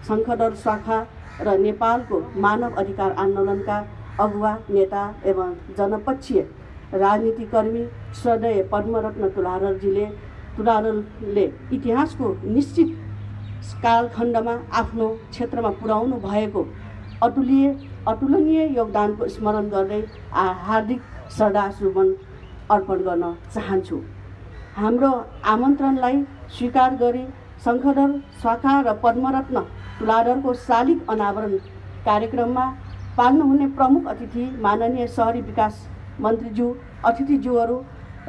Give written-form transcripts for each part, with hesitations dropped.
शङ्खदर शाखा र नेपालको मानव अधिकार आन्दोलनका अगुवा नेता एवं जनपक्षीय राजनीतिकर्मी श्रद्धेय पद्मरत्न तुलारलले इतिहासको निश्चित कालखण्डमा आफ्नो क्षेत्रमा पुर्याउनु भएको अतुलनीय योगदानको स्मरण गर्दै हार्दिक श्रद्धासुमन अर्पण गर्न चाहन्छु। हाम्रो आमन्त्रणलाई स्वीकार गरी शङ्खदर शाखा र पद्मरत्न तुलाधरको शालिग अनावरण कार्यक्रममा पाल्नुहुने प्रमुख अतिथि माननीय शहरी विकास मन्त्रीज्यू, अतिथिज्यूहरू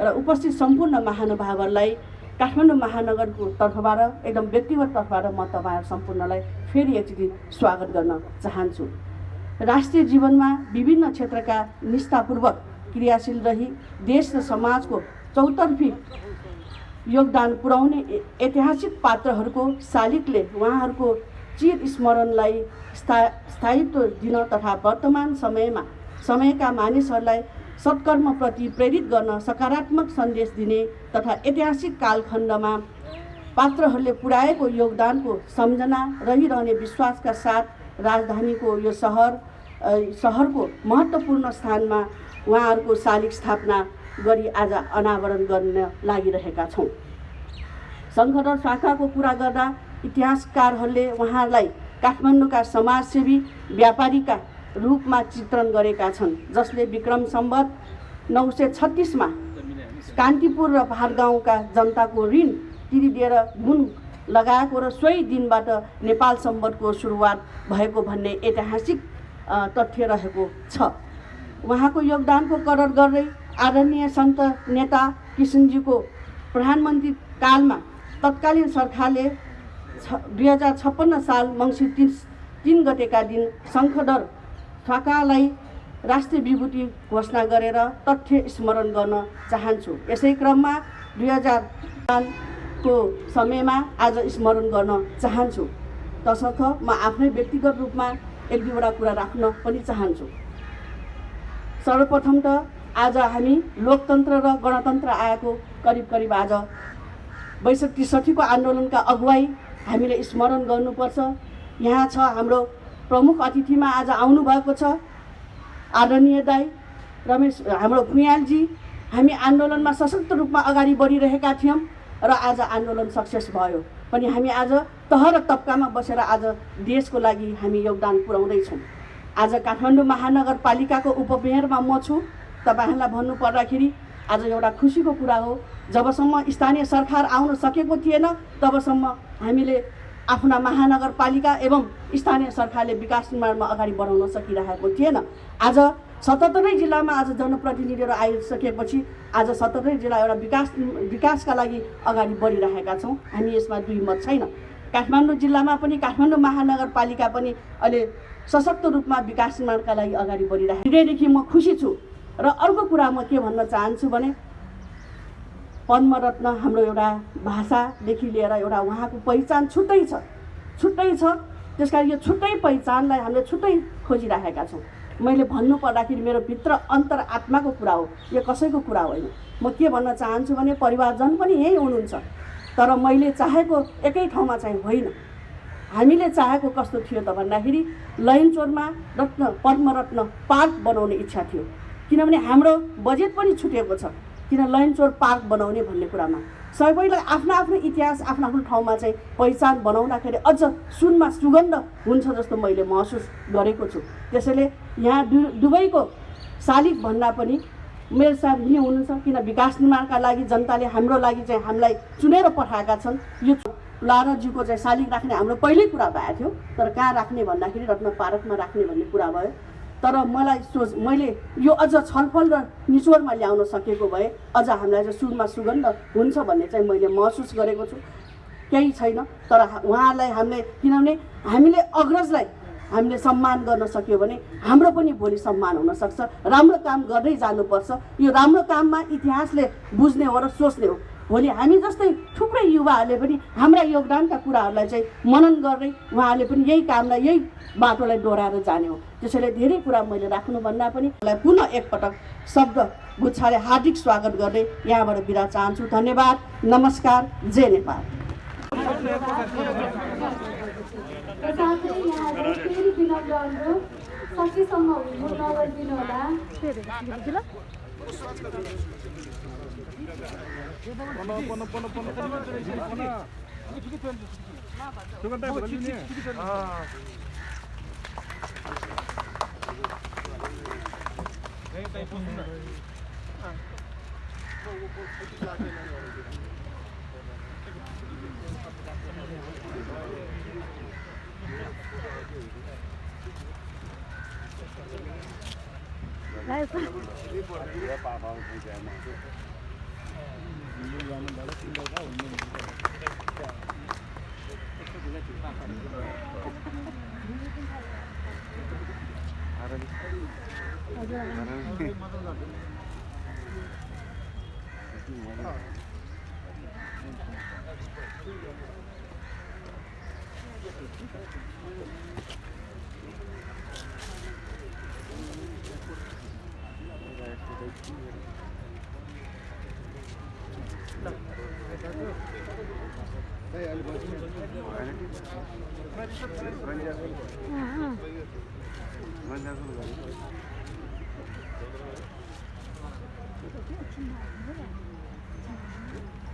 र उपस्थित सम्पूर्ण महानुभावहरूलाई काठमाडौँ महानगरको तर्फबाट एकदम व्यक्तिगत तर्फबाट म तपाईँहरू सम्पूर्णलाई फेरि एकचोटि स्वागत गर्न चाहन्छु। राष्ट्रिय जीवनमा विभिन्न क्षेत्रका निष्ठापूर्वक क्रियाशील रही देश र समाजको चौतर्फी योगदान पुर्याउने ऐतिहासिक पात्रहरूको शालिगले उहाँहरूको चिर स्मरणलाई स्थायित्व दिन तथा वर्तमान समयका मानिसहरूलाई सत्कर्मप्रति प्रेरित गर्न सकारात्मक सन्देश दिने तथा ऐतिहासिक कालखण्डमा पात्रहरूले पुर्याएको योगदानको सम्झना रहिरहने विश्वासका साथ राजधानीको यो सहरको महत्त्वपूर्ण स्थानमा उहाँहरूको शालिग स्थापना गरी आज अनावरण गर्न लागिरहेका छौँ। शङ्खदर शाखाको कुरा गर्दा इतिहासकारहरूले उहाँलाई काठमाडौँका समाजसेवी व्यापारीका रूपमा चित्रण गरेका छन्, जसले विक्रम सम्वत 936 मा कान्तिपुर र पहाड गाउँका जनताको ऋण तिरिदिएर गुण लगाएको र सोही दिनबाट नेपाल सम्वतको सुरुवात भएको भन्ने ऐतिहासिक तथ्य रहेको छ। उहाँको योगदानको कदर गर्दै आदरणीय सन्त नेता किशनजीको प्रधानमन्त्री कालमा तत्कालीन सरकारले 2056 साल मङ्सिर 3 गतेका दिन शङ्खदर शाखालाई राष्ट्रिय विभूति घोषणा गरेर तथ्य स्मरण गर्न चाहन्छु। यसै क्रममा 2000 सालको समयमा आज स्मरण गर्न चाहन्छु। तसर्थ म आफ्नै व्यक्तिगत रूपमा एक दुईवटा कुरा राख्न पनि चाहन्छु। सर्वप्रथम त आज हामी लोकतन्त्र र गणतन्त्र आएको करिब आज 62-63 को आन्दोलनका अगुवाई हामीले स्मरण गर्नुपर्छ। यहाँ छ हाम्रो प्रमुख अतिथिमा आज आउनुभएको छ आदरणीय दाई रमेश हाम्रो भुयालजी। हामी आन्दोलनमा सशक्त रूपमा अगाडि बढिरहेका थियौँ र आज आन्दोलन सक्सेस भयो पनि हामी आज तह र तबकामा बसेर आज देशको लागि हामी योगदान पुर्याउँदैछौँ। आज काठमाडौँ महानगरपालिकाको उपमेयरमा म छु। तपाईँहरूलाई भन्नुपर्दाखेरि आज एउटा खुसीको कुरा हो, जबसम्म स्थानीय सरकार आउन सकेको थिएन तबसम्म हामीले आफ्ना महानगरपालिका एवं स्थानीय सरकारले विकास निर्माणमा अगाडि बढाउन सकिरहेको थिएन। आज 77 जिल्लामा आज जनप्रतिनिधिहरू आइसकेपछि आज 77 जिल्ला एउटा विकासका लागि अगाडि बढिरहेका छौँ। हामी यसमा दुई मत छैन। काठमाडौँ जिल्लामा पनि काठमाडौँ महानगरपालिका पनि अहिले सशक्त रूपमा विकास निर्माणका लागि अगाडि बढिरहेको हृदयदेखि म खुसी छु। र अर्को कुरा म के भन्न चाहन्छु भने पद्मरत्न हाम्रो एउटा भाषादेखि लिएर एउटा उहाँको पहिचान छुट्टै छ। त्यसकारण यो छुट्टै पहिचानलाई हामीले छुट्टै खोजिरहेका छौँ। मैले भन्नु पर्दाखेरि मेरो भित्र अन्तरात्माको कुरा हो, यो कसैको कुरा होइन। म के भन्न चाहन्छु भने परिवारजन पनि यही हुनुहुन्छ, तर मैले चाहेको एकै ठाउँमा चाहिँ होइन। हामीले चाहेको कस्तो थियो त भन्दाखेरि लैनचौरमा पद्मरत्न पार्क बनाउने इच्छा थियो, किनभने हाम्रो बजेट पनि छुटेको छ किन लैनचौर पार्क बनाउने भन्ने कुरामा। सबैलाई आफ्नो इतिहास आफ्नो ठाउँमा चाहिँ पहिचान बनाउँदाखेरि अझ सुनमा सुगन्ध हुन्छ जस्तो मैले महसुस गरेको छु। त्यसैले यहाँ दुबईको शालिग भन्दा पनि मेरो साथ यही हुनुहुन्छ, किन विकास निर्माणका लागि जनताले हाम्रो लागि चाहिँ हामीलाई चुनेर पठाएका छन्। यो तुलाधरज्यूको चाहिँ शालिग राख्ने हाम्रो पहिल्यै कुरा भएको थियो, तर कहाँ राख्ने भन्दाखेरि रत्न पार्कमा राख्ने भन्ने कुरा भयो। तर मैले यो अझ छलफल र निचोडमा ल्याउन सकेको भए अझ हामीलाई चाहिँ सुनमा सुगन्ध हुन्छ भन्ने चाहिँ मैले महसुस गरेको छु। केही छैन, तर उहाँहरूलाई हामीले किनभने हामीले अग्रजलाई हामीले सम्मान गर्न सक्यो भने हाम्रो पनि भोलि सम्मान हुन सक्छ। राम्रो काम गर्दै जानुपर्छ। यो राम्रो काममा इतिहासले बुझ्ने हो र सोच्ने हो। भोलि हामी जस्तै थुप्रै युवाहरूले पनि हाम्रा योगदानका कुराहरूलाई चाहिँ मनन गर्दै उहाँहरूले पनि यही कामलाई यही बाटोलाई दोहोऱ्याएर जाने हो। त्यसैले धेरै कुरा मैले राख्नुभन्दा पनि पुनः एकपटक शब्द गुच्छाले हार्दिक स्वागत गर्दै यहाँबाट बिदा चाहन्छु। धन्यवाद, नमस्कार, जय नेपाल। गर्नु सकेसम्म हुनु नगरिदिनु होला।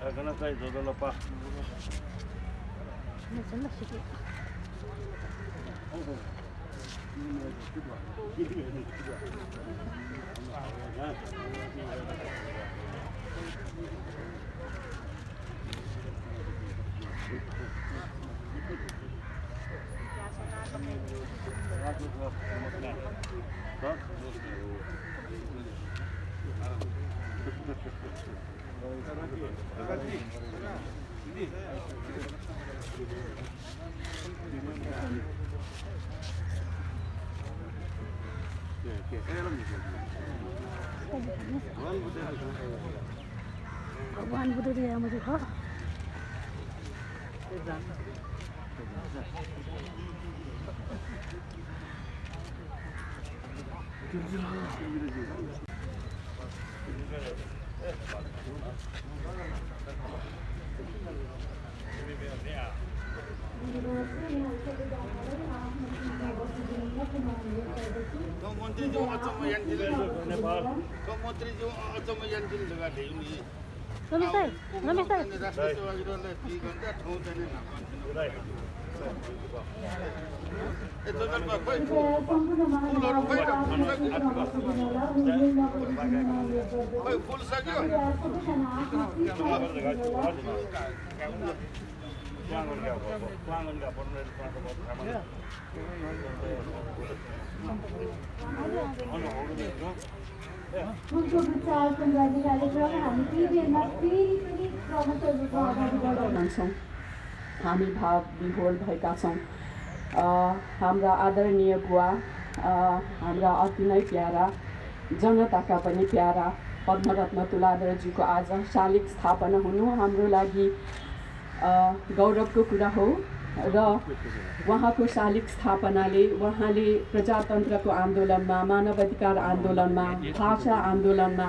Karena saya jodoh lepas. भगवान बुद्ध दिया मुझे हो मंत्री जो अचम्म यान्टिल नेपाल मंत्री जो अचम्म यान्टिल जग्गा थियो नि रमेश सर राष्ट्रिय सेवागिरीलाई ठीक हुन्छ ठाउँ चाहिँ नभन्छ यस्तो जग्गा खोइ फुलहरु खोइ खोइ फुल सक्यो हामी भाव विभोर भएका छौँ। हाम्रा आदरणीय बुवा, हाम्रा अति नै प्यारा, जनताका पनि प्यारा पद्मरत्न तुलाधरजीको आज शालिग स्थापना हुनु हाम्रो लागि गौरवको कुरा हो र उहाँको शालिग स्थापनाले उहाँले प्रजातन्त्रको आन्दोलनमा, मानवाधिकार आन्दोलनमा, भाषा आन्दोलनमा,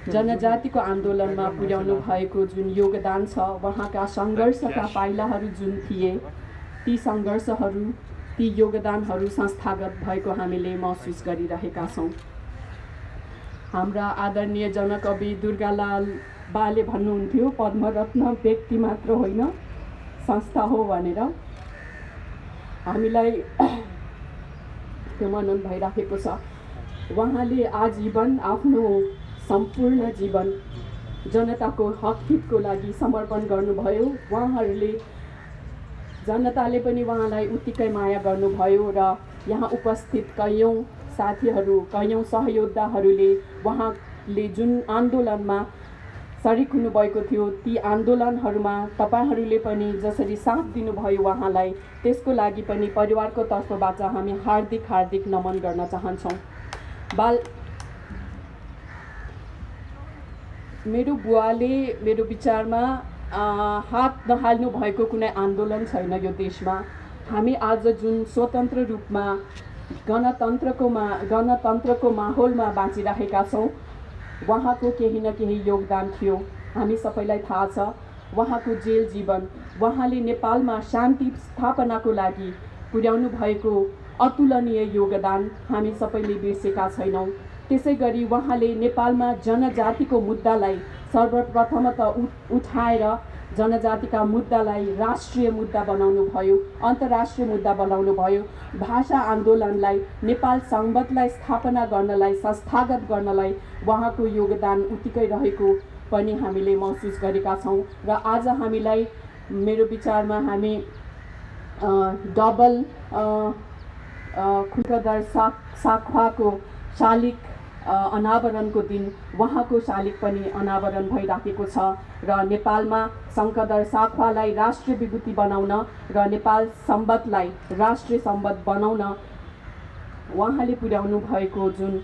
जनजातिको आन्दोलनमा पुर्याउनु भएको जुन योगदान छ, उहाँका सङ्घर्षका पाइलाहरू जुन थिए, ती सङ्घर्षहरू, ती योगदानहरू संस्थागत भएको हामीले महसुस गरिरहेका छौँ। हाम्रा आदरणीय जनकवि दुर्गालाल बाले भन्नुहुन्थ्यो, पद्मरत्न व्यक्ति मात्र होइन संस्था हो भनेर। हामीलाई त्यो मनन भइराखेको छ। उहाँले आजीवन आफ्नो सम्पूर्ण जीवन जनताको हक हितको लागि समर्पण गर्नुभयो। उहाँहरूले जनताले पनि उहाँलाई उत्तिकै माया गर्नुभयो र यहाँ उपस्थित कैयौँ साथीहरू, कैयौँ सहयोद्धाहरूले उहाँले जुन आन्दोलनमा सरिक हुनुभएको थियो, ती आन्दोलनहरूमा तपाईहरूले पनि जसरी साथ दिनुभयो उहाँलाई, त्यसको लागि पनि परिवारको तर्फबाट हामी हार्दिक नमन गर्न चाहन्छौँ। मेरो बुवाले मेरो विचारमा हात नहाल्नु भएको कुनै आन्दोलन छैन यो देशमा। हामी आज जुन स्वतन्त्र रूपमा गणतन्त्रको माहौलमा बाँचिरहेका छौँ, उहाँको केही न केही योगदान थियो। हामी सबैलाई थाहा छ उहाँको जेल जीवन, उहाँले नेपालमा शान्ति स्थापनाको लागि पुर्याउनु भएको अतुलनीय योगदान हामी सबैले बिर्सेका छैनौँ। त्यसै गरी उहाँले नेपालमा जनजातिको मुद्दालाई सर्वप्रथमतः उठाएर जनजातिका मुद्दालाई राष्ट्रिय मुद्दा बनाउनु भयो, अन्तर्राष्ट्रिय मुद्दा बनाउनु भयो। भाषा आन्दोलनलाई, नेपाल संवदलाई स्थापना गर्नलाई, संस्थागत गर्नलाई उहाँको योगदान उत्तिकै रहेको पनि हामीले महसुस गरेका छौँ। र आज हामीलाई मेरो विचारमा हामी डबल खुर्कदर साख्वाको शालिग अनावरणको दिन उहाँको शालिग पनि अनावरण भइराखेको छ र नेपालमा शङ्खदर साख्वालाई राष्ट्रिय विभूति बनाउन र नेपाल संवदलाई राष्ट्रिय संवद बनाउन उहाँले पुर्याउनु भएको जुन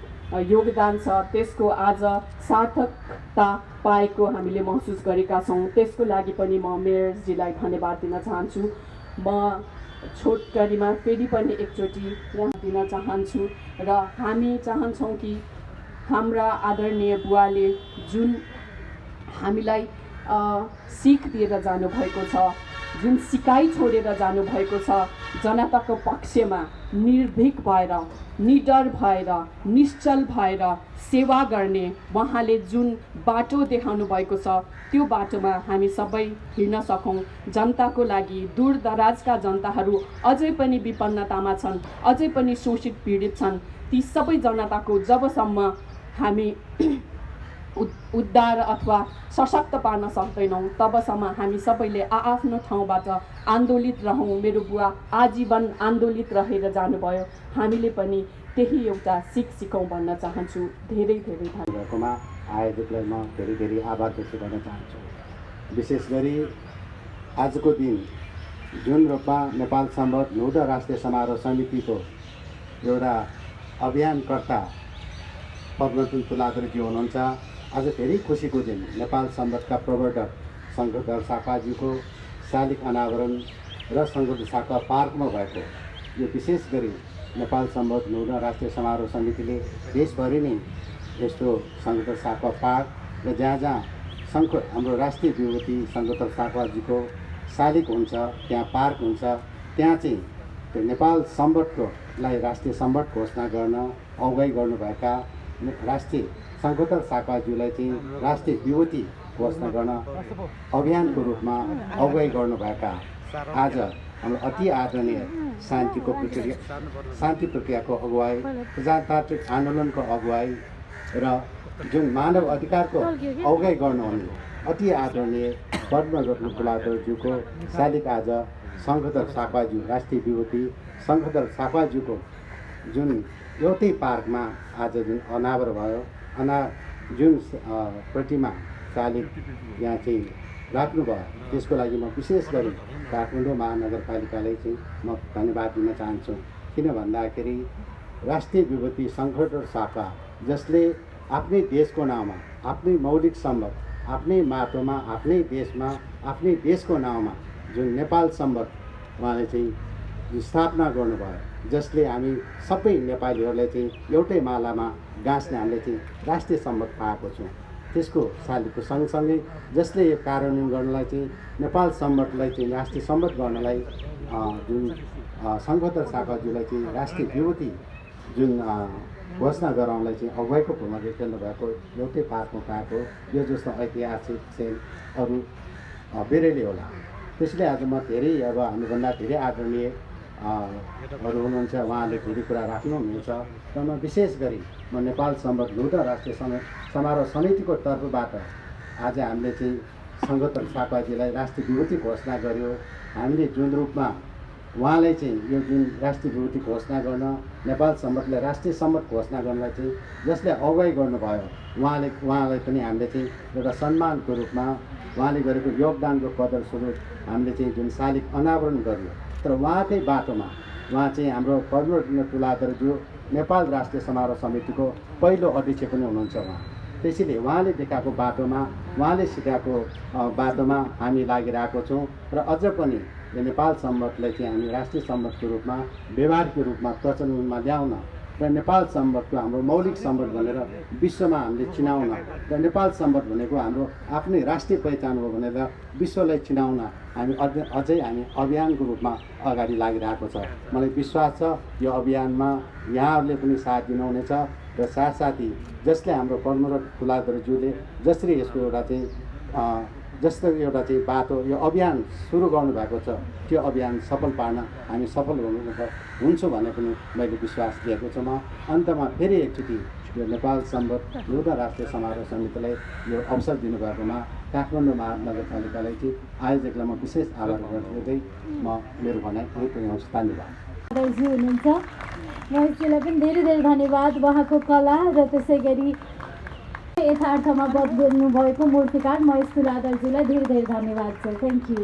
योगदान छ त्यसको आज सार्थकता पाएको हामीले महसुस गरेका छौँ। त्यसको लागि पनि म मेयरजीलाई धन्यवाद दिन चाहन्छु। म छोटकरीमा फेरि पनि एकचोटि यहाँ दिन चाहन्छु र हामी चाहन्छौँ कि हाम्रा आदरणीय बुवाले जुन हामीलाई सिख दिएर जानुभएको छ, जुन सिकाइ छोडेर जानुभएको छ, जनताको पक्षमा निर्भीक भएर, निडर भएर, निश्चल भएर सेवा गर्ने उहाँले जुन बाटो देखाउनु भएको छ त्यो बाटोमा हामी सबै हिँड्न सकौँ। जनताको लागि, दूरदराजका जनताहरू अझै पनि विपन्नतामा छन्, अझै पनि शोषित पीडित छन्, ती सबै जनताको जबसम्म हामी उद्धार अथवा सशक्त पार्न सक्दैनौँ तबसम्म हामी सबैले आआफ्नो ठाउँबाट आन्दोलित रहौँ। मेरो बुवा आजीवन आन्दोलित रहेर जानुभयो, हामीले पनि त्यही एउटा सिकौँ भन्न चाहन्छु। धेरै धेरै धन्यवादमा आयोजकलाई म धेरै धेरै आभार व्यक्त गर्न चाहन्छु। विशेष गरी आजको दिन जुन रूपमा नेपाल संवद 9 राष्ट्रिय समारोह समितिको एउटा अभियानकर्ता पद्मनाभ तुलाधरजी हुनुहुन्छ। आज धेरै खुसीको दिन नेपाल संवदका प्रवर्तक शङ्खदर साख्वाजीको शालिग अनावरण र शङ्खदर साख्वा पार्कमा भएको यो विशेष गरी नेपाल संवद 9 राष्ट्रिय समारोह समितिले देशभरि नै यस्तो शङ्खदर साख्वा पार्क र जहाँ जहाँ हाम्रो राष्ट्रिय विभूति शङ्खदर साख्वाजीको शालिग हुन्छ, त्यहाँ पार्क हुन्छ, त्यहाँ चाहिँ त्यो नेपाल संवदलाई राष्ट्रिय संवद घोषणा गर्न अगुवाई गर्नुभएका राष्ट्रिय शङ्खदर साख्वाज्यूलाई चाहिँ राष्ट्रिय विभूति घोषणा गर्न अभियानको रूपमा अगुवाई गर्नुभएका आज हाम्रो अति आदरणीय शान्ति प्रक्रियाको अगुवाई, प्रजातान्त्रिक आन्दोलनको अगुवाई र जुन मानव अधिकारको अगुवाई गर्नुहुने अति आदरणीय पद्मरत्न तुलाधरज्यूको शालिग आज शङ्खदर साख्वाज्यू राष्ट्रिय विभूति शङ्खदर साख्वाज्यूको जुन एउटै पार्कमा आज जुन अनावर भयो, जुन प्रतिमा शालिग यहाँ चाहिँ राख्नुभयो त्यसको लागि म विशेष गरी काठमाडौँ महानगरपालिकालाई चाहिँ म धन्यवाद दिन चाहन्छु। किन भन्दाखेरि राष्ट्रिय विभूति शङ्खदर साख्वा जसले आफ्नै देशको नाउँमा, आफ्नै मौलिक संवद, आफ्नै माटोमा, आफ्नै देशमा, आफ्नै देशको नाउँमा जुन नेपाल संवद उहाँले चाहिँ स्थापना गर्नुभयो, जसले हामी सबै नेपालीहरूलाई चाहिँ एउटै मालामा गाँस्ने हामीले चाहिँ राष्ट्रिय संवद पाएको छौँ। त्यसको शालिगको सँगसँगै जसले यो कार्यान्वयन गर्नलाई चाहिँ नेपाल संवदलाई चाहिँ राष्ट्रिय संवद गर्नलाई जुन शङ्खदर साख्वाज्यूलाई चाहिँ राष्ट्रिय विभूति जुन घोषणा गराउनलाई चाहिँ अगुवाईको भूमिका खेल्नु भएको एउटै पार्कमा पाएको यो जस्तो ऐतिहासिक चाहिँ अरू बेरैले होला। त्यसले आज म धेरै अब हामीभन्दा धेरै आदरणीय अरू हुनुहुन्छ, उहाँले धेरै कुरा राख्नुहुन्छ र म विशेष गरी म नेपाल संवद 9 राष्ट्रिय समारोह समितिको तर्फबाट आज हामीले चाहिँ शङ्खदर साख्वाजीलाई राष्ट्रिय विभूति घोषणा गर्यो। हामीले जुन रूपमा उहाँलाई चाहिँ यो जुन राष्ट्रिय विभूति घोषणा गर्न, नेपाल संवदलाई राष्ट्रिय संवद घोषणा गर्नलाई चाहिँ जसले अगुवाई गर्नुभयो उहाँलाई पनि हामीले चाहिँ एउटा सम्मानको रूपमा उहाँले गरेको योगदानको कदर स्वरूप हामीले चाहिँ जुन शालिग अनावरण गर्यो। तर उहाँकै बाटोमा उहाँ चाहिँ हाम्रो पद्मरत्न तुलाधरज्यू नेपाल राष्ट्रिय समारोह समितिको पहिलो अध्यक्ष पनि हुनुहुन्छ उहाँ। त्यसैले उहाँले देखाएको बाटोमा, उहाँले सिकाएको बाटोमा हामी लागिरहेको छौँ र अझ पनि यो नेपाल संवदलाई चाहिँ हामी राष्ट्रिय संवदको रूपमा व्यवहारको रूपमा प्रचलनमा ल्याउन र नेपाल सम्बन्धको हाम्रो मौलिक सम्बन्ध भनेर विश्वमा हामीले चिनाउन र नेपाल सम्बन्ध भनेको हाम्रो आफ्नै राष्ट्रिय पहिचान हो भनेर विश्वलाई चिनाउन हामी अझै हामी अभियानको रूपमा अगाडि लागिरहेको छ। मलाई विश्वास छ यो अभियानमा यहाँहरूले पनि साथ दिनुहुनेछ र साथसाथै जसले हाम्रो पद्मरथ तुलाधरज्यूले जसरी यसको एउटा चाहिँ बाटो यो अभियान सुरु गर्नुभएको छ त्यो अभियान सफल पार्न हामी सफल हुन्छौँ भन्ने पनि मैले विश्वास दिएको छु। म अन्तमा फेरि एकचोटि यो नेपाल सम्बन्ध एउटा राष्ट्रिय समारोह समितिलाई यो अवसर दिनुभएकोमा काठमाडौँ महानगरपालिकालाई चाहिँ आयोजकलाई म विशेष आभार गर्दै म मेरो भनाइ यही पुर्याउँछु। धन्यवाद। दादाजी हुनुहुन्छ, महेशजीलाई पनि धेरै धेरै धन्यवाद। उहाँको कला र त्यसै गरी यथार्थमा बदल्नु भएको मूर्तिकार महेश तुलाधरजीलाई धेरै धेरै धन्यवाद छ। थ्याङ्क यू,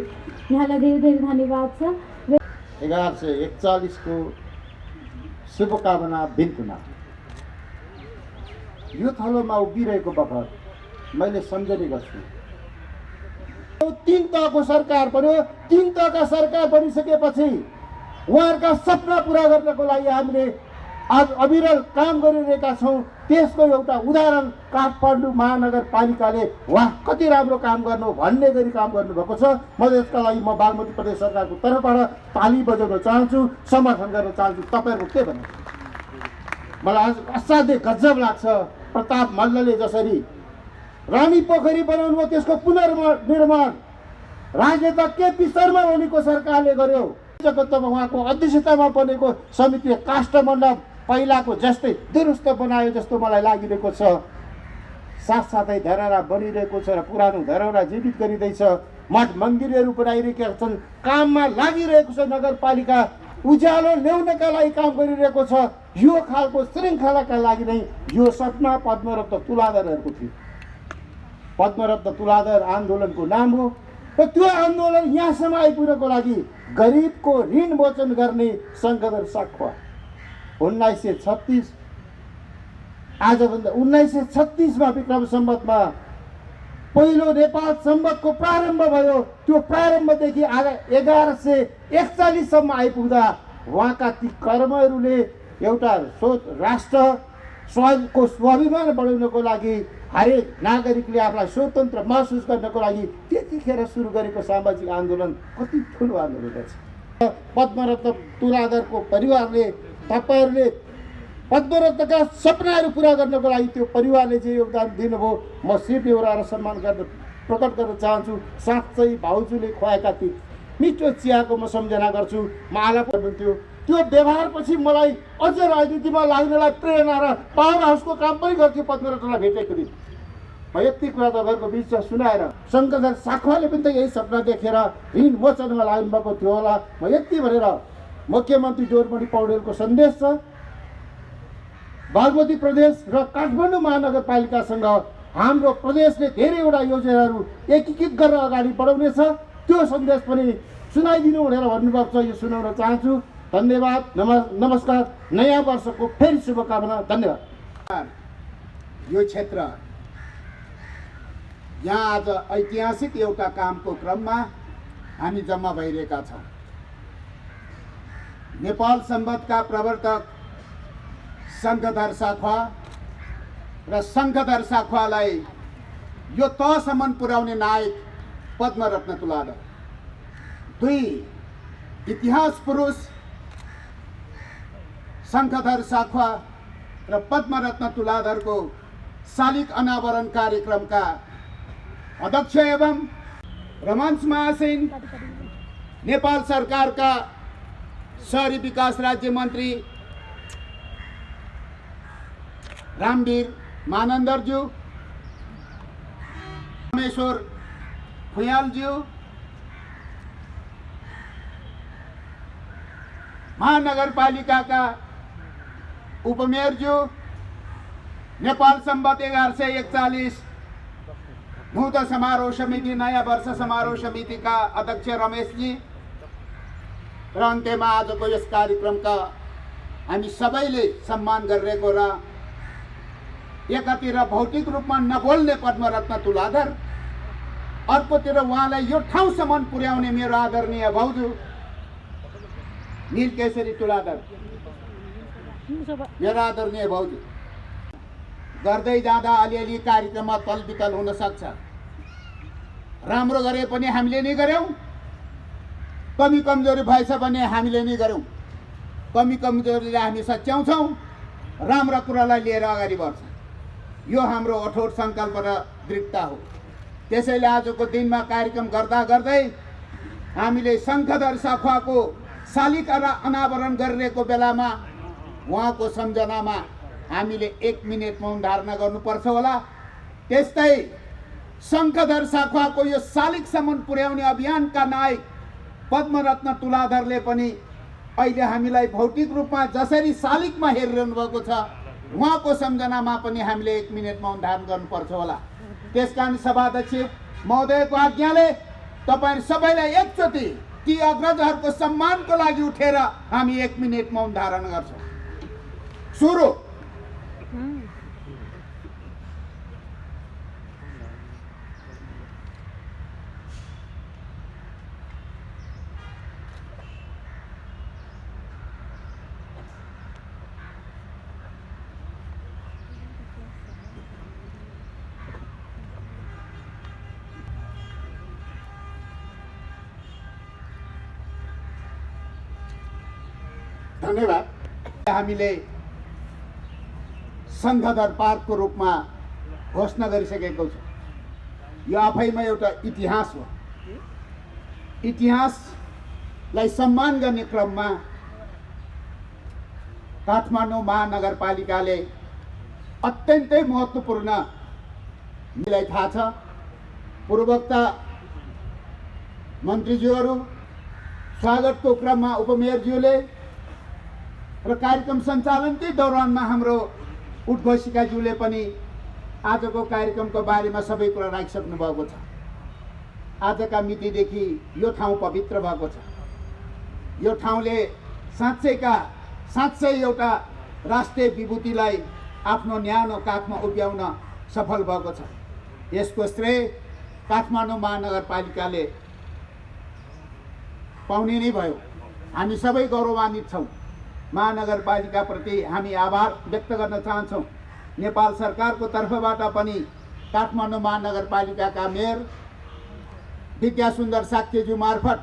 यहाँलाई धेरै धेरै धन्यवाद छ। 1141 को शुभकामना बिन्कुना यो थलोमा उभिरहेको बखत मैले सम्झने गर्छु 3 तहको सरकार बन्यो। 3 तहका सरकार बनिसकेपछि उहाँहरूका सपना पुरा गर्नको लागि हामीले आज अविरल काम गरिरहेका छौँ। त्यसको एउटा उदाहरण काठमाडौँ महानगरपालिकाले वाह कति राम्रो काम गर्नु भन्ने गरी काम गर्नुभएको छ। म यसका लागि म बागमती प्रदेश सरकारको तर्फबाट ताली बजाउन चाहन्छु, समर्थन गर्न चाहन्छु। तपाईँहरूको के भन्नु? मलाई आज असाध्यै गजब लाग्छ। प्रताप मल्लले जसरी रानी पोखरी बनाउनु भयो त्यसको पुनर्निर्माण राजनेता केपी शर्मा ओलीको सरकारले गर्यो। उहाँको अध्यक्षतामा बनेको समितिले काष्ठमण्डप पहिलाको जस्तै दुरुस्त बनायो जस्तो मलाई लागिरहेको छ। साथसाथै धरोहरा बनिरहेको छ र पुरानो धरोहरा जीवित गरिँदैछ। मठ मन्दिरहरू बनाइरहेका छन्, काममा लागिरहेको छ। नगरपालिका उज्यालो ल्याउनका लागि काम गरिरहेको छ। यो खालको श्रृङ्खलाका लागि नै यो सपना पद्मरत्न तुलाधरहरूको थियो। पद्मरत्न तुलाधर आन्दोलनको नाम हो र त्यो आन्दोलन यहाँसम्म आइपुग्नको लागि गरिबको ऋण मोचन गर्ने शङ्करदर साख्वा 1936 आजभन्दा 1936 मा विक्रम सम्वतमा पहिलो नेपाल सम्वतको प्रारम्भ भयो। त्यो प्रारम्भदेखि आज 1141 सम्म आइपुग्दा उहाँका ती कर्महरूले एउटा राष्ट्र स्वयंको स्वाभिमान बढाउनको लागि हरेक नागरिकले आफूलाई स्वतन्त्र महसुस गर्नको लागि त्यतिखेर सुरु गरेको सामाजिक आन्दोलन कति ठुलो आन्दोलन रहेछ। पद्मरत्न तुलाधरको परिवारले तपाईँहरूले पद्मरत्नका सपनाहरू पुरा गर्नको लागि त्यो परिवारले चाहिँ योगदान दिनुभयो। म शिर बेहोराएर सम्मान गर्न प्रकट गर्न चाहन्छु। साँच्चै भाउजूले खुवाएका ती मिठो चियाको म सम्झना गर्छु। म आलाप गर्नुहुन्थ्यो त्यो व्यवहारपछि मलाई अझ राजनीतिमा लाग्नलाई प्रेरणा र पावर हाउसको काम पनि गर्थ्यो पद्मरत्नलाई भेटेको दिन। म यति कुरा तपाईँहरूको बिचमा सुनाएर शङ्करदर साख्वाले पनि त यही सपना देखेर ऋण मोचनमा लाग्नुभएको थियो होला। म यति भनेर मुख्यमन्त्री डोरमणि पौडेलको सन्देश छ। बागमती प्रदेश र काठमाडौँ महानगरपालिकासँग हाम्रो प्रदेशले धेरैवटा योजनाहरू एकीकृत गरेर अगाडि बढाउनेछ। त्यो सन्देश पनि सुनाइदिनु भनेर भन्नुभएको छ। यो सुनाउन चाहन्छु। धन्यवाद, नमस्कार। नयाँ वर्षको फेरि शुभकामना। धन्यवाद। यो क्षेत्र यहाँ आज ऐतिहासिक एउटा कामको क्रममा हामी जम्मा भइरहेका छौँ। नेपाल सम्बन्धका प्रवर्तक शङ्करदर साख्वा र शङ्करदर साख्वालाई यो तहसम्म पुर्याउने नायक पद्मरत्न तुलाधर, दुई इतिहास पुरुष शङ्करदर साख्वा र पद्मरत्न तुलाधरको शालिग अनावरण कार्यक्रमका अध्यक्ष एवं रमन्च महासैन नेपाल सरकारका शहरी विकास राज्य मन्त्री रामवीर मानन्दरज्यू, रामेश्वर फुयालज्यू, महानगरपालिकाका उपमेयरज्यू, नेपाल सम्बत 1141 नूत समारोह समिति नयाँ वर्ष समारोह समितिका अध्यक्ष रमेशजी र अन्त्यमा आजको यस कार्यक्रमका हामी सबैले सम्मान गरिरहेको र एकातिर भौतिक रूपमा नबोल्ने पद्मरत्न तुलाधर, अर्कोतिर उहाँलाई यो ठाउँसम्म पुर्याउने मेरो आदरणीय भाउजू नीलकेशरी तुलाधर, मेरा आदरणीय भाउजू, गर्दै जाँदा अलिअलि कार्यक्रममा तलबितल हुन सक्छ। राम्रो गरे पनि हामीले नै गर्यौँ, कमी कमजोरी भएछ भने हामीले नै गर्यौँ। कमी कमजोरीलाई हामी सच्याउँछौँ, राम्रा कुरालाई लिएर अगाडि बढ्छ। यो हाम्रो अठोट सङ्कल्प र दृढता हो। त्यसैले आजको दिनमा कार्यक्रम गर्दा गर्दै हामीले शङ्खधर साखुवाको शालिग अनावरण गरिरहेको बेलामा उहाँको सम्झनामा हामीले 1 मिनेट मौन धारणा गर्नुपर्छ होला। त्यस्तै शङ्खधर साखुवाको यो शालिगसम्म पुर्याउने अभियानका नायक पद्मरत्न तुलाधरले पनि अहिले हामीलाई भौतिक रूपमा जसरी शालिगमा हेरिरहनु भएको छ, उहाँको सम्झनामा पनि हामीले 1 मिनेट मौन धारण गर्नुपर्छ होला। त्यसकारण सभाध्यक्ष महोदयको आज्ञाले तपाईहरु सबैलाई एकचोटि ती अग्रजहरूको सम्मानको लागि उठेर हामी 1 मिनेट मौन धारण गर्छौँ। सुरु। धन्यवाद। हामीले शङ्खधर पार्कको रूपमा घोषणा गरिसकेको छौँ। यो आफैमा एउटा इतिहास हो। इतिहासलाई सम्मान गर्ने क्रममा काठमाडौँ महानगरपालिकाले अत्यन्तै महत्त्वपूर्ण, मलाई थाहा छ, पूर्वोक्त मन्त्रीज्यूहरू, स्वागतको क्रममा उपमेयरज्यूले र कार्यक्रम सञ्चालनकै दौरानमा हाम्रो उद्घोषिकाज्यूले पनि आजको कार्यक्रमको बारेमा सबै कुरा राखिसक्नु भएको छ। आजका मितिदेखि यो ठाउँ पवित्र भएको छ। यो ठाउँले साँच्चै एउटा राष्ट्रिय विभूतिलाई आफ्नो न्यानो काखमा उभ्याउन सफल भएको छ। यसको श्रेय काठमाडौँ महानगरपालिकाले पाउने नै भयो। हामी सबै गौरवान्वित छौँ। महानगरपालिकाप्रति हामी आभार व्यक्त गर्न चाहन्छौँ। नेपाल सरकारको तर्फबाट पनि काठमाडौँ महानगरपालिकाका मेयर विद्यासुन्दर साक्यज्यू मार्फत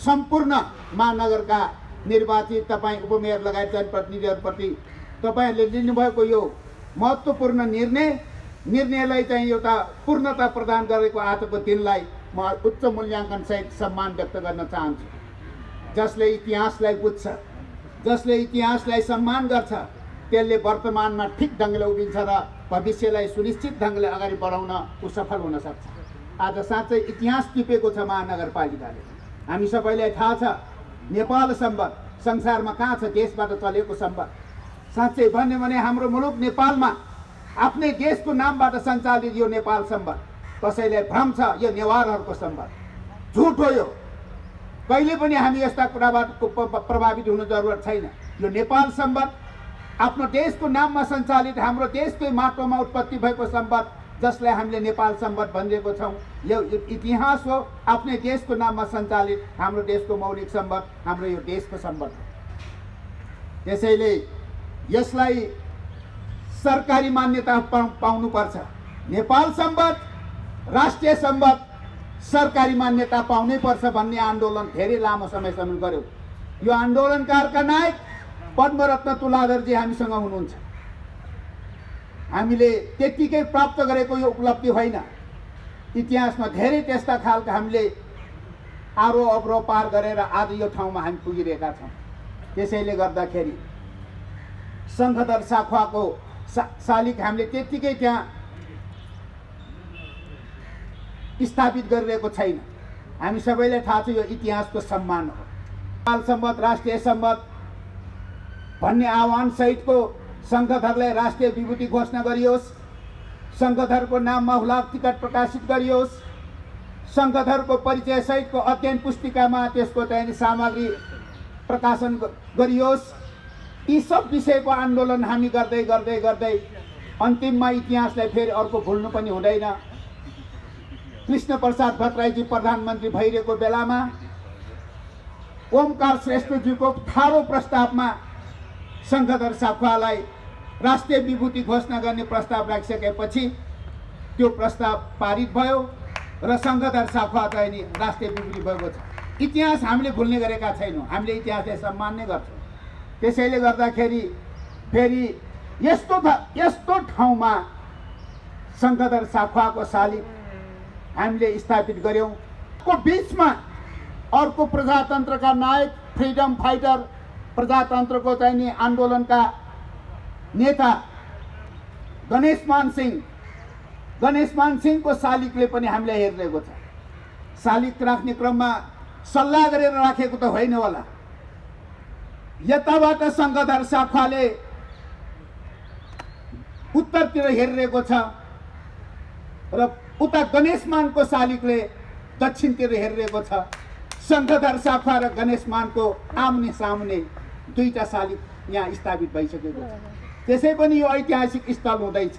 सम्पूर्ण महानगरका निर्वाचित तपाईँ उपमेयर लगायत जनप्रतिनिधिहरूप्रति तपाईँहरूले लिनुभएको यो महत्त्वपूर्ण निर्णयलाई चाहिँ एउटा पूर्णता प्रदान गरेको आजको दिनलाई म उच्च मूल्याङ्कनसहित सम्मान व्यक्त गर्न चाहन्छु। जसले इतिहासलाई बुझ्छ, जसले इतिहासलाई सम्मान गर्छ, त्यसले वर्तमानमा ठिक ढङ्गले उभिन्छ र भविष्यलाई सुनिश्चित ढङ्गले अगाडि बढाउन ऊ सफल हुन सक्छ। आज साँच्चै इतिहास टिपेको छ महानगरपालिकाले। हामी सबैलाई थाहा छ नेपाल सम्बन्ध संसारमा कहाँ छ देशबाट चलेको सम्बन्ध। साँच्चै भन्यो भने हाम्रो मुलुक नेपालमा आफ्नै देशको नामबाट सञ्चालित यो नेपाल सम्बन्ध। कसैलाई भ्रम छ यो नेवारहरूको सम्बन्ध, झुट हो यो। कहिले पनि हामी यस्ता कुराबाट प्रभावित हुनु जरुरत छैन। यो नेपाल सम्बन्ध आफ्नो देशको नाममा सञ्चालित हाम्रो देशकै माटोमा उत्पत्ति भएको सम्बन्ध, जसलाई हामीले नेपाल सम्बन्ध भनिरहेको छौँ, यो इतिहास हो। आफ्नै देशको नाममा सञ्चालित हाम्रो देशको मौलिक सम्बन्ध हाम्रो यो देशको सम्बन्ध हो। त्यसैले यसलाई सरकारी मान्यता पाउनुपर्छ। नेपाल सम्बन्ध, राष्ट्रिय सम्बन्ध सरकारी मान्यता पाउनै पर्छ भन्ने आन्दोलन धेरै लामो समयसम्म गर्यो। यो आन्दोलनकारका नायक पद्मरत्न तुलाधरजी हामीसँग हुनुहुन्छ। हामीले त्यत्तिकै प्राप्त गरेको यो उपलब्धि होइन। इतिहासमा धेरै त्यस्ता खालका हामीले आरोह अवरोह पार गरेर आज यो ठाउँमा हामी पुगिरहेका छौँ। त्यसैले गर्दाखेरि शङ्खधर साखुवाको शालिग हामीले त्यत्तिकै त्यहाँ स्थापित गरिरहेको छैन। हामी सबैलाई थाहा छ यो इतिहासको सम्मान हो। नेपाल सम्बन्ध, राष्ट्रिय सम्बन्ध भन्ने आह्वान सहितको शङ्खधरलाई राष्ट्रिय विभूति घोषणा गरियोस्। शङ्खधरको नाममा हुलाक टिकट प्रकाशित गरियोस्। शङ्खधरको परिचय सहितको अध्ययन पुस्तिकामा त्यसको चाहिँ सामग्री प्रकाशन गरियोस्। यी सब विषयको आन्दोलन हामी गर्दै गर्दै गर्दै अन्तिममा इतिहासलाई फेरि अर्को भुल्नु पनि हुँदैन। कृष्ण प्रसाद भट्टराईजी प्रधानमन्त्री भइरहेको बेलामा ओमकार श्रेष्ठजीको ठाडो प्रस्तावमा शङ्खधर साखुवालाई राष्ट्रिय विभूति घोषणा गर्ने प्रस्ताव राखिसकेपछि त्यो प्रस्ताव पारित भयो र शङ्खधर साखुवा चाहिँ नि राष्ट्रिय विभूति भएको छ। इतिहास हामीले भुल्ने गरेका छैनौँ, हामीले इतिहासलाई सम्मान नै गर्छौँ। त्यसैले गर्दाखेरि फेरि यस्तो ठाउँमा शङ्खधर साखुवाको शालिग हामीले स्थापित गऱ्यौँ। को बिचमा अर्को प्रजातन्त्रका नायक, फ्रिडम फाइटर, प्रजातन्त्रको चाहिँ नि आन्दोलनका नेता गणेश मान सिंहको शालिगले पनि हामीले हेरिरहेको छ। शालिग राख्ने क्रममा सल्लाह गरेर राखेको त होइन होला। यताबाट शङ्खधर साखुवाले उत्तरतिर हेरिरहेको छ र उता गणेश मानको शालिगले दक्षिणतिर हेरिरहेको छ। शङ्खधर साखुवा र गणेश मानको आम्ने सामने दुईटा शालिग यहाँ स्थापित भइसकेको छ। त्यसै पनि यो ऐतिहासिक स्थल हुँदैछ।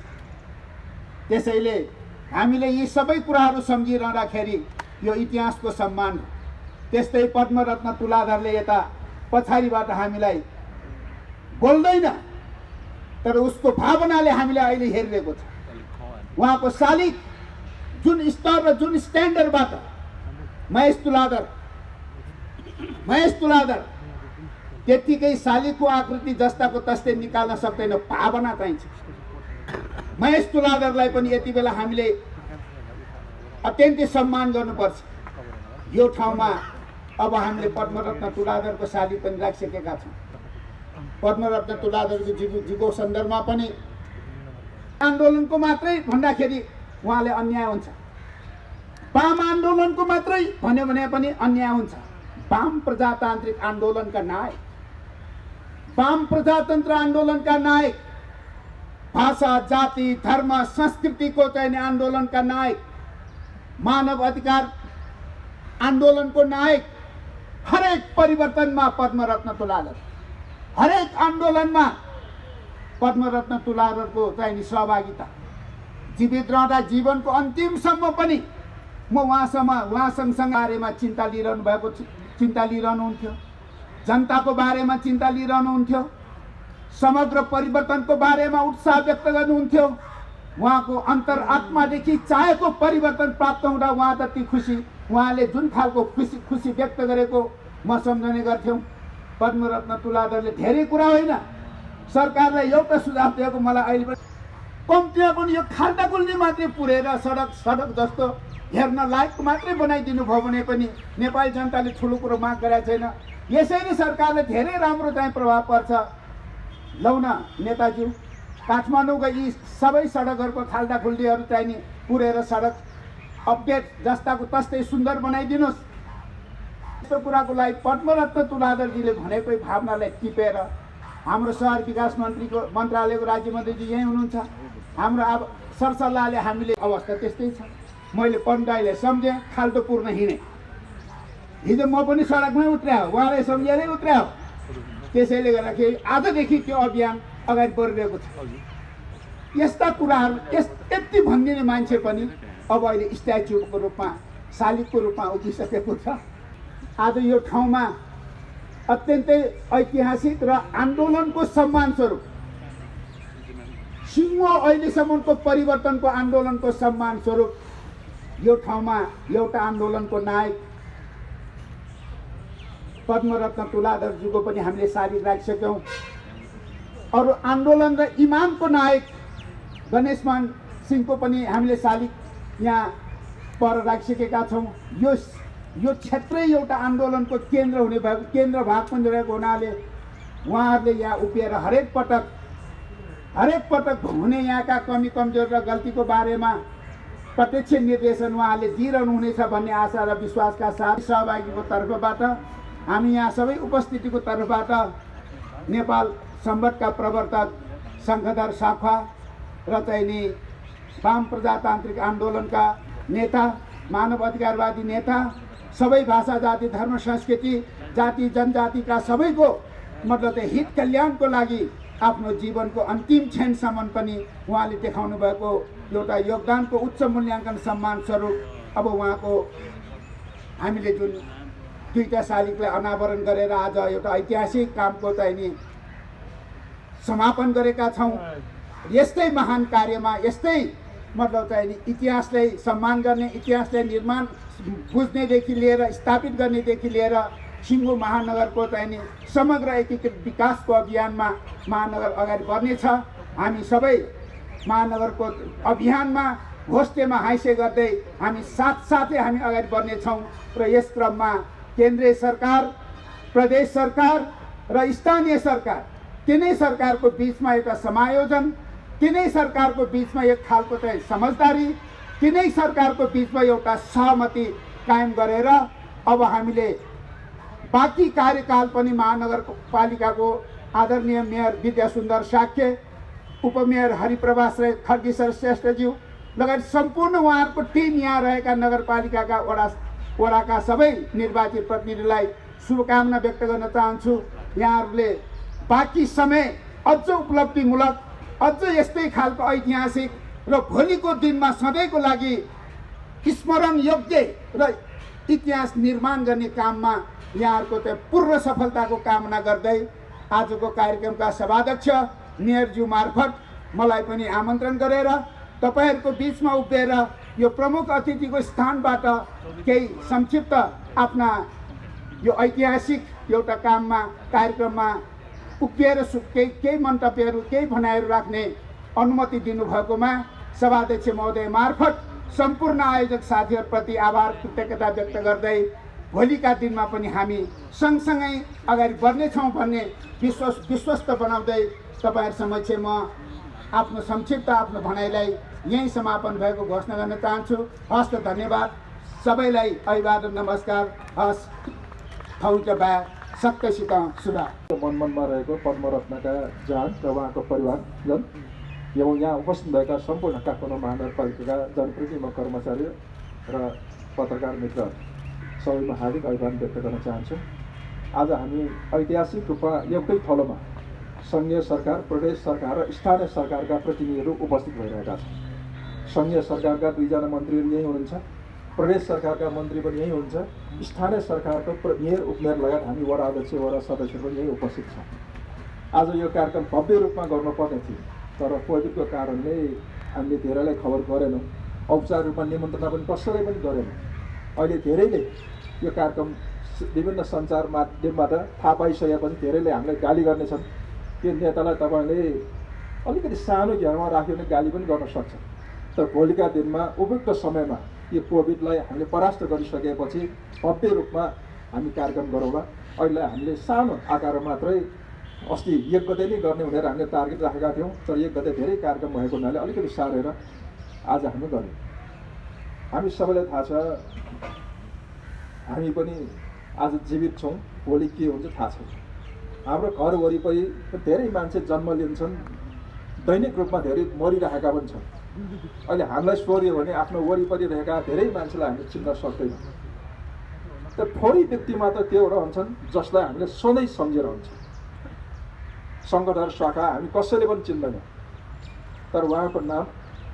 त्यसैले हामीले यी सबै कुराहरू सम्झिरहँदाखेरि यो इतिहासको सम्मान हो। त्यस्तै पद्मरत्न तुलाधरले यता पछाडिबाट हामीलाई बोल्दैन, तर उसको भावनाले हामीलाई अहिले हेरिरहेको छ। उहाँको शालिग जुन स्तर र जुन स्ट्यान्डर्डबाट महेश तुलाधर त्यत्तिकै शालिगको आकृति जस्ताको तस्तै निकाल्न सक्दैन, भावना चाहिन्छ। महेश तुलाधरलाई पनि यति बेला हामीले अत्यन्तै सम्मान गर्नुपर्छ। यो ठाउँमा अब हामीले पद्मरत्न तुलाधरको शालिग पनि राखिसकेका छौँ। पद्मरत्न तुलाधरको जीवको सन्दर्भमा पनि आन्दोलनको मात्रै भन्दाखेरि उहाँले अन्याय हुन्छ, वाम आन्दोलनको मात्रै भन्यो भने पनि अन्याय हुन्छ। वाम प्रजातान्त्रिक आन्दोलनका नायक, वाम प्रजातन्त्र आन्दोलनका नायक, भाषा, जाति, धर्म, संस्कृतिको चाहिँ आन्दोलनका नायक, मानव अधिकार आन्दोलनको नायक, हरेक परिवर्तनमा पद्मरत्न तुलाधर, हरेक आन्दोलनमा पद्मरत्न तुलाधरको चाहिँ सहभागिता। जीवित रहँदा जीवनको अन्तिमसम्म पनि म उहाँसँग बारेमा चिन्ता लिइरहनुहुन्थ्यो, जनताको बारेमा चिन्ता लिइरहनुहुन्थ्यो, समग्र परिवर्तनको बारेमा उत्साह व्यक्त गर्नुहुन्थ्यो। उहाँको अन्तरात्मादेखि चाहेको परिवर्तन प्राप्त हुँदा उहाँ जति खुसी, उहाँले जुन खालको खुसी व्यक्त गरेको म सम्झने गर्थ्यौँ। पद्मरत्न तुलाधरले धेरै कुरा होइन, सरकारलाई एउटा सुझाव दिएको मलाई अहिले पनि कम्तीमा पनि यो खाल्टाखुल्ली मात्रै पुरेर सडक जस्तो हेर्न लायक मात्रै बनाइदिनु भयो भने पनि नेपाली जनताले ठुलो कुरो माग गरेको छैन। यसैले सरकारले धेरै राम्रो चाहिँ प्रभाव पर्छ। लौ न नेताज्यू, काठमाडौँका यी सबै सडकहरूको खाल्टाखुल्लीहरू चाहिँ नि पुरेर सडक अपडेट जस्ताको तस्तै सुन्दर बनाइदिनुहोस्। यस्तो कुराको लागि पद्मरत्न तुलाधरजीले भनेकै भावनालाई टिपेर हाम्रो सहर विकास मन्त्रालयको राज्यमन्त्रीजी यहीँ हुनुहुन्छ। हाम्रो अब सरसल्लाहले हामीले अवस्था त्यस्तै छ। मैले पण्डाइलाई सम्झेँ, खाल्टो पुर्न हिँडेँ। हिजो म पनि सडकमै उत्र्यायो, उहाँलाई सम्झेरै उत्र्यायो। त्यसैले गर्दाखेरि आजदेखि त्यो अभियान अगाडि बढिरहेको छ। यस्ता कुराहरू यति भनिदिने मान्छे पनि अब अहिले स्ट्याच्यूको रूपमा, शालिगको रूपमा उभिसकेको छ। आज यो ठाउँमा अत्यन्तै ऐतिहासिक र आन्दोलनको सम्मान स्वरूप, सिङ्गो अहिलेसम्मको परिवर्तनको आन्दोलनको सम्मान स्वरूप यो ठाउँमा एउटा आन्दोलनको नायक पद्मरत्न तुलाधरज्यूको पनि हामीले शालिग राखिसक्यौँ। अरू आन्दोलन र इमामको नायक गणेश मान सिंहको पनि हामीले शालिग यहाँ पर राखिसकेका छौँ। यो क्षेत्रै एउटा आन्दोलनको केन्द्र हुने भएको, केन्द्र भाग पनि रहेको हुनाले उहाँहरूले यहाँ उभिएर हरेक पटक हुने यहाँका कमी कमजोर र गल्तीको बारेमा प्रत्यक्ष निर्देशन उहाँहरूले दिइरहनुहुनेछ भन्ने आशा र विश्वासका साथ सहभागीको तर्फबाट, हामी यहाँ सबै उपस्थितिको तर्फबाट नेपाल संवतका प्रवर्तक शङ्खधर साखुवा र चाहिँ नि वाम प्रजातान्त्रिक आन्दोलनका नेता, मानव अधिकारवादी नेता, सबै भाषा, जाति, धर्म, संस्कृति, जाति जनजातिका सबैको मतलब हित कल्याणको लागि आफ्नो जीवनको अन्तिम क्षणसम्म पनि उहाँले देखाउनु भएको एउटा योगदानको उच्च मूल्याङ्कन सम्मान स्वरूप अब उहाँको हामीले जुन दुईटा शालिगलाई अनावरण गरेर आज एउटा ऐतिहासिक कामको चाहिँ नि समापन गरेका छौँ। यस्तै महान कार्यमा यस्तै मतलब चाहिँ नि इतिहासलाई सम्मान गर्ने, इतिहासलाई निर्माण बुझ्नेदेखि लिएर स्थापित गर्नेदेखि लिएर सिङ्गो महानगरको चाहिँ नि समग्र एकीकृत विकासको अभियानमा महानगर अगाडि बढ्नेछ। हामी सबै महानगरको अभियानमा घोस्टेमा हाइसे गर्दै हामी साथसाथै हामी अगाडि बढ्नेछौँ र यस क्रममा केन्द्रीय सरकार, प्रदेश सरकार र स्थानीय सरकार, तिनै सरकारको बिचमा एउटा समायोजन, तिनै सरकारको बिचमा एक खालको चाहिँ समझदारी, तिनै सरकारको बिचमा एउटा सहमति कायम गरेर अब हामीले बाँकी कार्यकाल पनि महानगरपालिकाको आदरणीय मेयर विद्यासुन्दर साक्य, उपमेयर हरिप्रभा खड्गेश्वर श्रेष्ठज्यू लगायत सम्पूर्ण उहाँहरूको टिम यहाँ रहेका नगरपालिकाका वडाका सबै निर्वाचित प्रतिनिधिलाई शुभकामना व्यक्त गर्न चाहन्छु। यहाँहरूले बाँकी समय अझ उपलब्धिमूलक, अझ यस्तै खालको ऐतिहासिक र भोलिको दिनमा सधैँको लागि स्मरण योग्य र इतिहास निर्माण गर्ने काममा यहाँहरूको चाहिँ पूर्ण सफलताको कामना गर्दै आजको कार्यक्रमका सभाध्यक्ष मेयरज्यू मार्फत मलाई पनि आमन्त्रण गरेर तपाईहरूको बिचमा उभिएर यो प्रमुख अतिथिको स्थानबाट केही संक्षिप्त आफ्ना यो ऐतिहासिक एउटा काममा कार्यक्रममा उभिएर केही मन्तव्यहरू, केही भनाइहरू राख्ने अनुमति दिनुभएकोमा सभाध्यक्ष महोदय मार्फत सम्पूर्ण आयोजक साथीहरूप्रति आभार कृतज्ञता व्यक्त गर्दै भोलिका दिनमा पनि हामी सँगसँगै अगाडि बढ्नेछौँ भन्ने विश्वस्त बनाउँदै तपाईँहरू समक्ष म आफ्नो संक्षिप्त आफ्नो भनाइलाई यहीँ समापन भएको घोषणा गर्न चाहन्छु। हस्त धन्यवाद सबैलाई, अभिवादन, नमस्कार। हस् थौच बा सत्यसित सुधा। मनमा रहेको पद्मरत्नका जान र उहाँको परिवारजन एवं यहाँ उपस्थित भएका सम्पूर्ण काठमाडौँ महानगरपालिकाका जनप्रतिनिधि, कर्मचारी र पत्रकार मित्र सबैमा हार्दिक अभिवादन व्यक्त गर्न चाहन्छु। आज हामी ऐतिहासिक रूपमा एउटै थलोमा सङ्घीय सरकार, प्रदेश सरकार र स्थानीय सरकारका प्रतिनिधिहरू उपस्थित भइरहेका छन्। सङ्घीय सरकारका 2 जना मन्त्रीहरू यहीँ हुनुहुन्छ, प्रदेश सरकारका मन्त्री पनि यहीँ हुनुहुन्छ, स्थानीय सरकारको मेयर, उपमेयर लगायत हामी वडा अध्यक्ष, वडा सदस्यहरू पनि यहीँ उपस्थित छौँ। आज यो कार्यक्रम भव्य रूपमा गर्नुपर्ने थियो, तर कोभिडको कारणले हामीले धेरैलाई खबर गरेनौँ, औपचारिक रूपमा निमन्त्रणा पनि कसैलाई पनि गरेनौँ। अहिले धेरैले यो कार्यक्रम विभिन्न सञ्चार माध्यमबाट थाहा पाइसकेपछि धेरैले हामीलाई गाली गर्नेछन्। त्यो नेतालाई तपाईँले अलिकति सानो घेरमा राख्यो भने गाली पनि गर्न सक्छ। तर भोलिका दिनमा उपयुक्त समयमा यो कोभिडलाई हामीले परास्त गरिसकेपछि भव्य रूपमा हामी कार्यक्रम गरौँला। अहिले हामीले सानो आकारमा मात्रै अस्ति 1 गते नै गर्ने भनेर हामीले टार्गेट राखेका थियौँ, तर 1 गते धेरै कार्यक्रम भएको हुनाले अलिकति सारेर आज हामी गऱ्यौँ। हामी सबैलाई थाहा छ हामी पनि आज जीवित छौँ, भोलि के हुन्छ थाहा छैन। हाम्रो घर वरिपरि धेरै मान्छे जन्म लिन्छन्, दैनिक रूपमा धेरै मरिरहेका पनि छन्। अहिले हामीलाई सोध्यो भने आफ्नो वरिपरि रहेका धेरै मान्छेलाई हामीले चिन्न सक्दैनौँ। तर थोरै व्यक्ति मात्र त्यो रहन्छन् जसलाई हामीले सधैँ सम्झेर हुन्छौँ। सङ्गठन शाखा हामी कसैले पनि चिन्दैनौँ, तर उहाँको नाम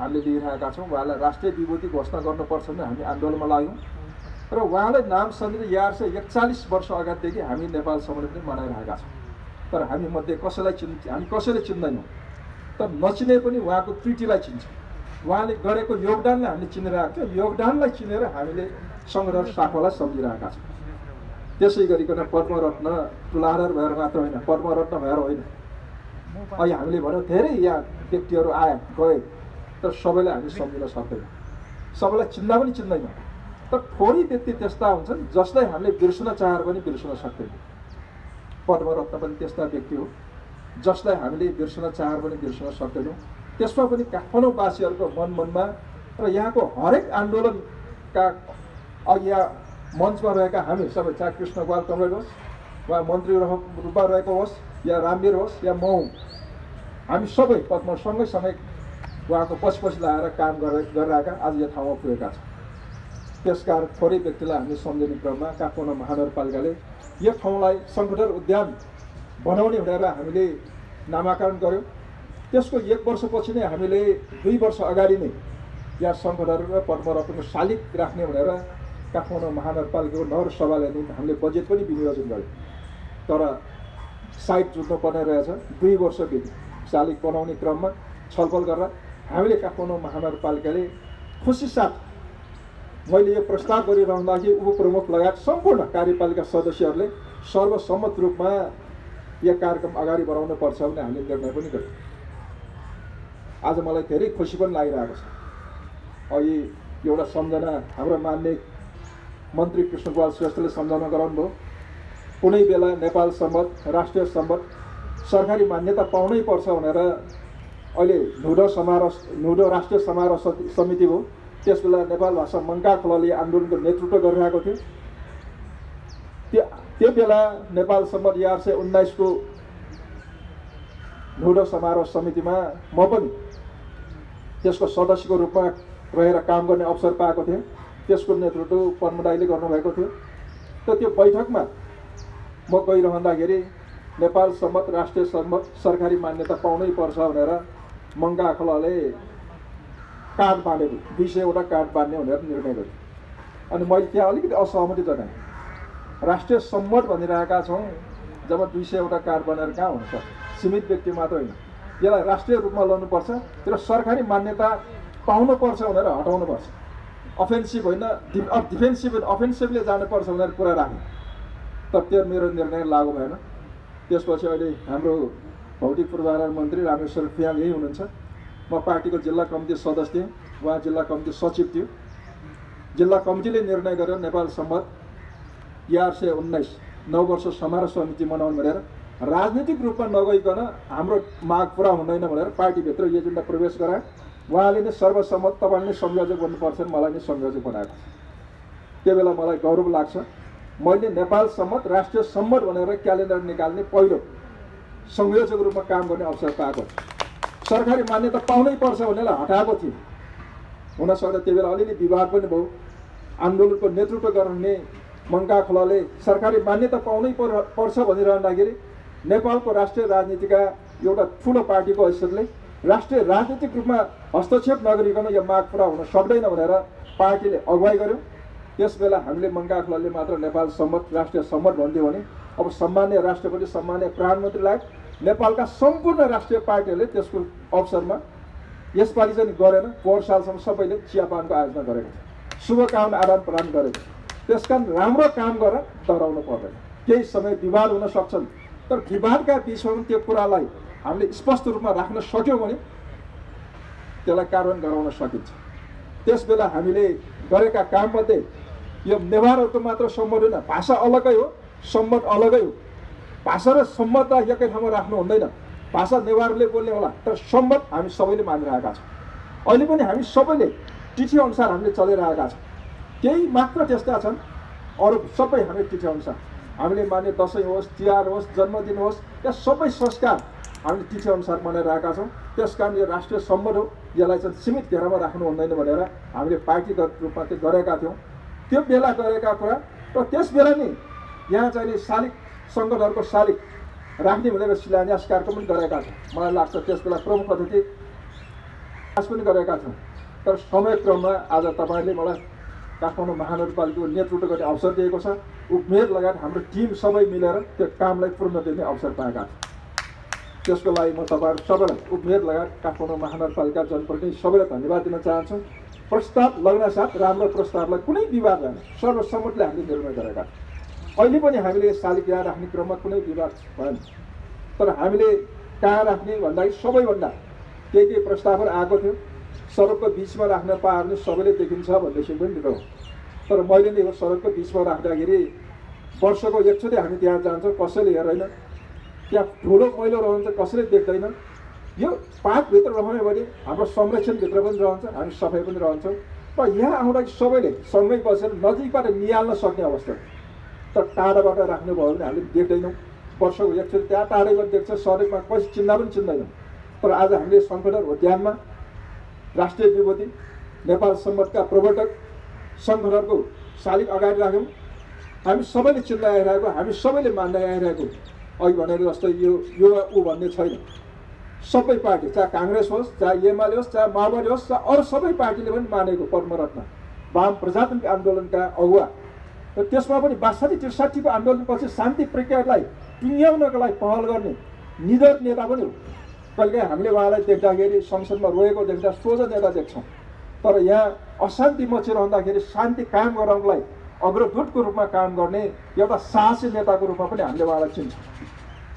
हामीले लिइरहेका छौँ। उहाँलाई राष्ट्रिय विभूति घोषणा गर्नुपर्छ भने हामी आन्दोलनमा लाग्यौँ र उहाँलाई नाम सम्झिँदै 41 वर्ष अगाडिदेखि हामी नेपाल सम्मेलन पनि मनाइरहेका छौँ। तर हामी मध्ये हामी कसैले चिन्दैनौँ, तर नचिने पनि उहाँको कृतिलाई चिन्छौँ। उहाँले गरेको योगदानलाई हामीले चिनिरहेको थियो, योगदानलाई चिनेर हामीले सङ्गठन शाखालाई सम्झिरहेका छौँ। त्यसै गरिकन पद्मरत्न तुलाधार भएर मात्र होइन, पद्मरत्न भएर होइन। अहिले हामीले भन्यौँ धेरै यहाँ व्यक्तिहरू आए गए, तर सबैलाई हामी सम्झिन सक्दैनौँ, सबैलाई चिन्दा पनि चिन्दैनौँ। तर थोरै व्यक्ति त्यस्ता हुन्छन् जसलाई हामीले बिर्सन चाहेर पनि बिर्सन सक्दैनौँ। पद्मरत्न पनि त्यस्ता व्यक्ति हो जसलाई हामीले बिर्सन चाहेर पनि बिर्सन सक्दैनौँ। त्यसमा पनि काठमाडौँवासीहरूको मनमा र यहाँको हरेक आन्दोलनका अघि मञ्चमा रहेका हामी सबै, चाहे कृष्णपाल कमरेड होस्, वा मन्त्री रूपमा रहेको होस्, या रामवीर होस्, या म हुँ, हामी सबै सँगै उहाँको पछि लगाएर काम गरिरहेका आज यो ठाउँमा पुगेका छौँ। त्यसकारण थोरै व्यक्तिलाई हामी सम्झिने क्रममा काठमाडौँ महानगरपालिकाले यो ठाउँलाई सङ्गठन उद्यान बनाउने भनेर हामीले नामाकरण गऱ्यौँ। त्यसको 1 वर्षपछि नै हामीले 2 वर्ष अगाडि नै यहाँ सङ्गठन र पद्मरत्नको शालिग राख्ने भनेर काठमाडौँ महानगरपालिकाको नगरसभाले हामीले बजेट पनि विनियोजन गऱ्यौँ। तर साइट जुट्नुपर्ने रहेछ। 2 वर्ष बित्यो शालिग बनाउने क्रममा छलफल गरेर हामीले काठमाडौँ महानगरपालिकाले खुसी साथ मैले यो प्रस्ताव गरिरहँदाखेरि उपप्रमुख लगायत सम्पूर्ण कार्यपालिका सदस्यहरूले सर्वसम्मत रूपमा यो कार्यक्रम अगाडि बढाउनु पर्छ भन्ने हामीले निर्णय पनि गर्यौँ। आज मलाई धेरै खुसी पनि लागिरहेको छ। अघि एउटा सम्झना हाम्रो मान्य मन्त्री कृष्णकुमार श्रेष्ठले सम्झना गराउनुभयो। कुनै बेला नेपाल सम्बत राष्ट्रिय सम्बत सरकारी मान्यता पाउनै पर्छ भनेर अहिले नुडो राष्ट्रिय समारोह समिति हो, त्यस बेला नेपाल भाषा मङ्का खोलाले आन्दोलनको नेतृत्व गरिरहेको थियो। त्यो बेला नेपाल सम्बत 2019 को नुडो समारोह समितिमा म पनि त्यसको सदस्यको रूपमा रहेर काम गर्ने अवसर पाएको थिएँ। त्यसको नेतृत्व पद्मदाईले गर्नुभएको थियो। त्यो बैठकमा म गइरहँदाखेरि नेपाल सम्बत राष्ट्रिय सम्बत सरकारी मान्यता पाउनै पर्छ भनेर मङ्गा खोलाले कार्ड बाँडेको 200वटा कार्ड बाँड्ने भनेर निर्णय गर्यो। अनि मैले त्यहाँ अलिकति असहमति जनाएँ। राष्ट्रिय सम्बत भनिरहेका छौँ, जब 200वटा कार्ड बनाएर कहाँ हुन्छ? सीमित व्यक्ति मात्र होइन, यसलाई राष्ट्रिय रूपमा ल्याउनुपर्छ र सरकारी मान्यता पाउनुपर्छ भनेर हटाउनुपर्छ। अफेन्सिभ होइन, डिफेन्सिभ होइन, अफेन्सिभले जानुपर्छ भनेर कुरा राखेँ। तर त्यो मेरो निर्णय लागू भएन। त्यसपछि अहिले हाम्रो भौतिक पूर्वाधार मन्त्री रामेश्वर फियाल यही हुनुहुन्छ। म पार्टीको जिल्ला कमिटी सदस्य थिएँ, उहाँ जिल्ला कमिटी सचिव थियो। जिल्ला कमिटीले निर्णय गरेर नेपाल सम्बत 2019 9 वर्ष समारोह समिति मनाउनु भनेर राजनीतिक रूपमा नगइकन हाम्रो माग पुरा हुँदैन भनेर पार्टीभित्र एजेन्डा प्रवेश गराए। उहाँले नै सर्वसम्मत तपाईँले नै संयोजक बन्नुपर्छ, मलाई नै संयोजक बनाएको। त्यो बेला मलाई गौरव लाग्छ। मैले नेपाल सम्बत राष्ट्रिय सम्बत भनेर क्यालेन्डर निकाल्ने पहिलो संयोजक रूपमा काम गर्ने अवसर पाएको। सरकारी मान्यता पाउनै पर्छ भनेर हटाएको थियो। हुनसक्दा त्यो बेला अलिअलि विवाद पनि भयो। आन्दोलनको नेतृत्व गर्ने मङ्का खोलाले सरकारी मान्यता पाउनै पर्छ भनिरहँदाखेरि नेपालको राष्ट्रिय राजनीतिका एउटा ठुलो पार्टीको हैसियतले राष्ट्रिय राजनीतिक रूपमा हस्तक्षेप नगरिकन यो माग पुरा हुन सक्दैन भनेर पार्टीले अगुवाई गर्यो। त्यसबेला हामीले मङ्का खोलाले मात्र नेपाल सम्बत राष्ट्रिय सम्बत भन्थ्यो भने अब सम्मान्य राष्ट्रपति, सम्मान्य प्रधानमन्त्री लगायत नेपालका सम्पूर्ण राष्ट्रिय पार्टीहरूले त्यसको अवसरमा यसपालि चाहिँ गरेन। 4 सालसम्म सबैले चियापानको आयोजना गरेको थियो, शुभकामना आदान प्रदान गरेको थियो। त्यसकारण राम्रो काम गरेर डराउनु पर्दैन। केही समय विवाद हुन सक्छन्, तर विवादका बिचमा पनि त्यो कुरालाई हामीले स्पष्ट रूपमा राख्न सक्यौँ भने त्यसलाई कार्यान्वयन गराउन सकिन्छ। त्यसबेला हामीले गरेका काममध्ये यो नेवारहरूको मात्र सम्बन्ध होइन, भाषा अलगै हो, सम्बन्ध अलगै हो। भाषा र सम्बन्धलाई एकै ठाउँमा राख्नु हुँदैन। भाषा नेवारले बोल्ने होला, तर सम्बन्ध हामी सबैले मानिरहेका छौँ। अहिले पनि हामी सबैले तिथिअनुसार हामीले चलिरहेका छौँ। केही मात्र त्यस्ता छन्, अरू सबै हामी तिथिअनुसार हामीले मान्ने दसैँ होस्, तिहार होस्, जन्मदिन होस्, या सबै संस्कार हामीले तिथिअनुसार मनाइरहेका छौँ। त्यसकारण यो राष्ट्रिय सम्बन्ध हो, यसलाई चाहिँ सीमित घेरामा राख्नु हुँदैन भनेर हामीले पार्टीगत रूपमा त्यो गरेका थियौँ। त्यो बेला गरेका कुरा र त्यस बेला नै यहाँ चाहिँ शालिग सङ्गठनहरूको शालिग राख्ने भनेर शिलान्यास कार्यक्रम पनि गरेका छौँ। मलाई लाग्छ त्यस बेला प्रमुख अतिथि पनि गरेका छौँ। तर समयक्रममा आज तपाईँले मलाई काठमाडौँ महानगरपालिकाको नेतृत्व गर्ने अवसर दिएको छ। उमेर लगायत हाम्रो टिम सबै मिलेर त्यो कामलाई पूर्ण दिने अवसर पाएका छौँ। त्यसको लागि म तपाईँहरू सबैलाई उमेर लगायत काठमाडौँ महानगरपालिका जनप्रतिनिधि सबैलाई धन्यवाद दिन चाहन्छु। प्रस्ताव लग्न साथ राम्रो प्रस्तावलाई कुनै विवाद भएन, सर्वसम्मतले हामीले निर्णय गरेका छौँ। अहिले पनि हामीले शालिग यहाँ राख्ने क्रममा कुनै विवाद भएन। तर हामीले कहाँ राख्ने भन्दाखेरि सबैभन्दा केही प्रस्तावहरू आएको थियो। सडकको बिचमा राख्न पायो भने सबैले देखिन्छ भन्दैछ पनि दिएको। तर मैले नै हो सडकको बिचमा राख्दाखेरि वर्षको एकचोटि हामी त्यहाँ जान्छौँ, कसैले हेर्दैन, त्यहाँ ठुलो मैलो रहन्छ, कसैले देख्दैन। यो पार्कभित्र रहने भने हाम्रो संरक्षणभित्र पनि रहन्छ, हामी सफाइ पनि रहन्छौँ। र यहाँ आउँदाखेरि सबैले सँगै बसेर नजिकबाट निहाल्न सक्ने अवस्था। तर टाढाबाट राख्नुभयो भने हामीले देख्दैनौँ। वर्षको एकचोटि त्यहाँ टाढैबाट देख्छ, सडकमा कसै चिन्दा पनि चिन्दैनौँ। तर आज हामीले सङ्गठन उद्यानमा राष्ट्रिय विभूति नेपाल सम्बन्धका प्रवर्तक सङ्गठनको शालिग अगाडि राख्यौँ। हामी सबैले चिन्दै आइरहेको, हामी सबैले मान्दै आइरहेको, अघि भनेर जस्तो यो ऊ भन्ने छैन। सबै पार्टी, चाहे काङ्ग्रेस होस्, चाहे एमाले होस्, चाहे माओवादी होस्, चाहे अरू सबै पार्टीले पनि मानेको पद्मरत्न वाम प्रजातान्त्रिक आन्दोलनका अगुवा। र त्यसमा पनि 62-63 को आन्दोलनपछि शान्ति प्रक्रियालाई टुङ्ग्याउनको लागि पहल गर्ने निडर नेता पनि हो। कहिलेकाहीँ हामीले उहाँलाई देख्दाखेरि संसदमा रोएको देख्दा सोझो नेता देख्छौँ, तर यहाँ अशान्ति मचिरहँदाखेरि शान्ति कायम गराउनको लागि अग्रदूतको रूपमा काम गर्ने एउटा साहसी नेताको रूपमा पनि हामीले उहाँलाई चिन्छौँ।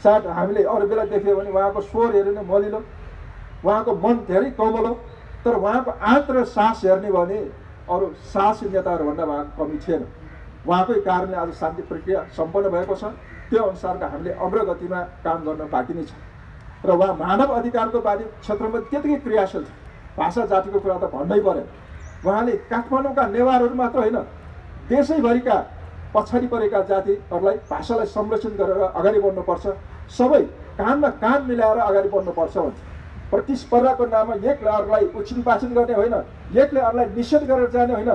सायद हामीले अरू बेला देख्यो भने उहाँको स्वर हेर्ने नै मलिलो, उहाँको मन धेरै कोमलो, तर उहाँको आँट र साहस हेर्ने भने अरू साहसी नेताहरूभन्दा उहाँको कमी थिएन। उहाँकै कारणले आज शान्ति प्रक्रिया सम्पन्न भएको छ। त्यो अनुसारका हामीले अग्रगतिमा काम गर्न बाँकी नै छ र उहाँ मानव अधिकारको बारे क्षेत्रमा त्यतिकै क्रियाशील थियो। भाषा जातिको कुरा त भन्नै पऱ्यो। उहाँले काठमाडौँका नेवारहरू मात्र होइन, देशैभरिका पछाडि परेका जातिहरूलाई भाषालाई संरक्षण गरेर अगाडि बढ्नुपर्छ, सबै कानमा कान मिलाएर अगाडि बढ्नुपर्छ भन्छ। प्रतिस्पर्धाको नाममा एकले अरूलाई उछिनपाछिन गर्ने होइन, एकले अरूलाई निषेध गरेर जाने होइन,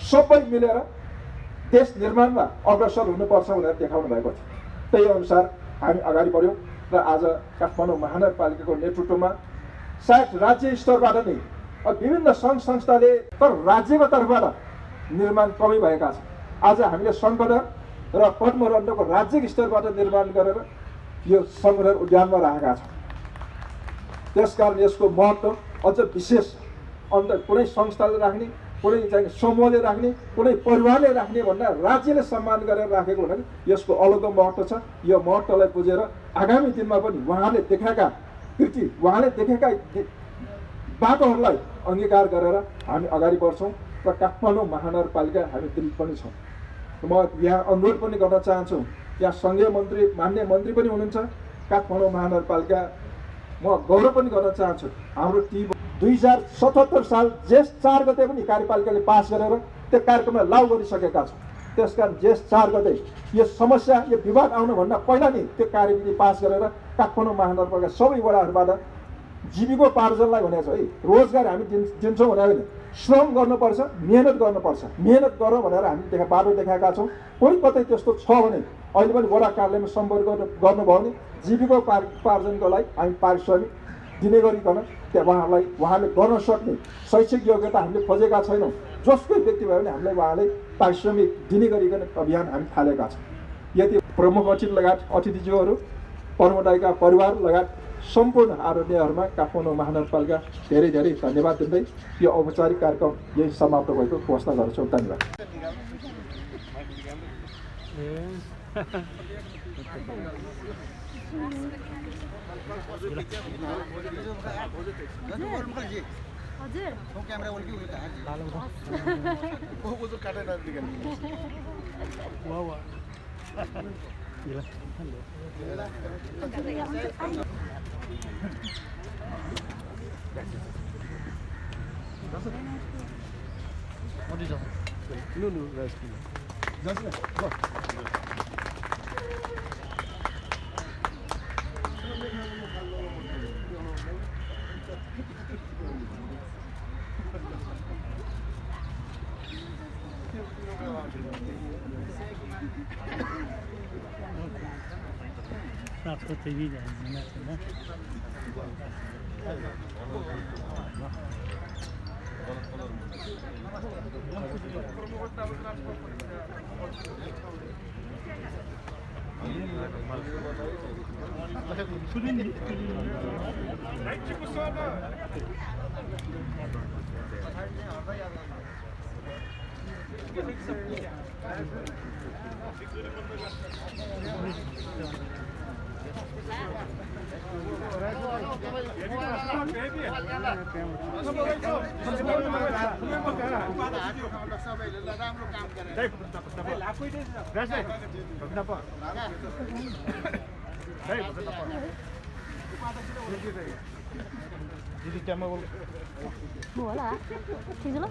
सबै मिलेर देश निर्माणमा अग्रसर हुनुपर्छ भनेर देखाउनु भएको थियो। त्यही अनुसार हामी अगाडि बढ्यौँ र आज काठमाडौँ महानगरपालिकाको नेतृत्वमा सायद राज्य स्तरबाट नै विभिन्न सङ्घ संस्थाले तर राज्यको तर्फबाट निर्माण कमी भएका छन्। आज हामीले शङ्करधर र पद्मरण्डको राज्य स्तरबाट निर्माण गरेर यो शङ्करधर उद्यानमा राखेका छौँ। त्यसकारण यसको महत्त्व अझ विशेष अन्त कुनै संस्थाले राख्ने, कुनै चाहिँ समूहले राख्ने, कुनै परिवारले राख्ने भन्दा राज्यले सम्मान गरेर राखेको हुनाले यसको अलग्गै महत्त्व छ। यो महत्त्वलाई बुझेर आगामी दिनमा पनि उहाँले देखाएका कृति, उहाँले देखेका बाटोहरूलाई अङ्गीकार गरेर हामी अगाडि बढ्छौँ र काठमाडौँ महानगरपालिका हामी दृढ पनि छौँ। म यहाँ अनुरोध पनि गर्न चाहन्छु, यहाँ सङ्घीय मन्त्री मान्य मन्त्री पनि हुनुहुन्छ, काठमाडौँ महानगरपालिका म गौरव पनि गर्न चाहन्छु। हाम्रो ती 2077 साल जेठ 4 गते पनि कार्यपालिकाले पास गरेर त्यो कार्यक्रमलाई लागू गरिसकेका छौँ। त्यसकारण जेठ 4 गते यो समस्या, यो विवाद आउनुभन्दा पहिला नै त्यो कार्यविधि पास गरेर काठमाडौँ महानगरपालिका सबै वडाहरूबाट जीविकोपार्जनलाई भनेको छ है, रोजगार हामी दिन्छौँ भने होइन, श्रम गर्नुपर्छ, मेहनत गर्नुपर्छ, मेहनत गरौँ भनेर हामी बाटो देखाएका छौँ। कोही कतै त्यस्तो छ भने अहिले पनि वडा कार्यालयमा सम्पर्क गर्नुभयो भने जीविकोपार्जनको लागि हामी पारिश्रमिक दिने गरिकन त्यहाँ उहाँले गर्न सक्ने शैक्षिक योग्यता हामीले खोजेका छैनौँ। जसकै व्यक्ति भयो भने हामीलाई उहाँले पारिश्रमिक दिने गरिकन अभियान हामी थालेका छौँ। यति प्रमुख अतिथि लगायत अतिथिज्यूहरू, कर्मदायीका परिवार लगायत सम्पूर्ण आदरणीयहरूमा काठमाडौँ महानगरपालिका धेरै धेरै धन्यवाद दिँदै यो औपचारिक कार्यक्रम यही समाप्त भएको घोषणा गर्छौँ। धन्यवाद। आपको चाहिए जाएगा Voilà, síguelo.